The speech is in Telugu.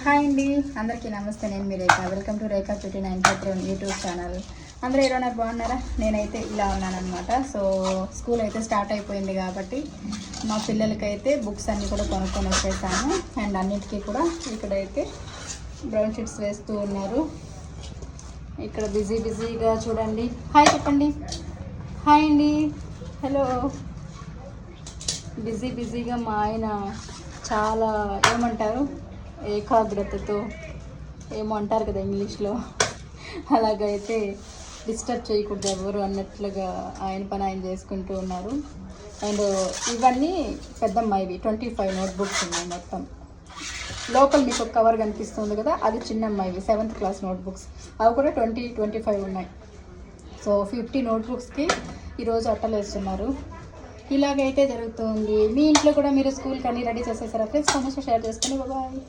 హాయ్ అండి, అందరికీ నమస్తే. నేను మీ Rekha. Welcome to Rekha 2951 YouTube channel. అందరూ ఎలా ఉన్నారు? బాగున్నారా? నేనైతే ఇలా ఉన్నానమాట. సో స్కూల్ అయితే స్టార్ట్ అయిపోయింది కాబట్టి మా పిల్లలకైతే బుక్స్ అన్నీ కూడా కొనుక్కొని వచ్చేసాను. అండ్ అన్నిటికీ కూడా ఇక్కడైతే బ్రౌన్ షీట్స్ వేస్తూ ఉన్నారు. ఇక్కడ బిజీగా చూడండి. హాయ్ చెప్పండి. హాయ్ అండి, హలో. బిజీగా మా ఆయన చాలా ఏమంటారు, ఏకాగ్రతతో ఏమో అంటారు కదా ఇంగ్లీష్లో, అలాగైతే డిస్టర్బ్ చేయకూడదు ఎవరు అన్నట్లుగా ఆయన పని ఆయన చేసుకుంటూ ఉన్నారు. అండ్ ఇవన్నీ పెద్దమ్మాయివి 25 నోట్బుక్స్ ఉన్నాయి మొత్తం. లోపల మీకు ఒక కవర్ కనిపిస్తుంది కదా, అది చిన్నమ్మాయివి 7th క్లాస్ నోట్బుక్స్. అవి కూడా 25 ఉన్నాయి. సో 50 నోట్బుక్స్కి ఈరోజు అట్టలు వేస్తున్నారు. ఇలాగైతే జరుగుతుంది. మీ ఇంట్లో కూడా మీరు స్కూల్కి అన్నీ రెడీ చేసేసారా ఫ్రెండ్స్? కామెంట్స్లో షేర్ చేసుకొని బాయ్.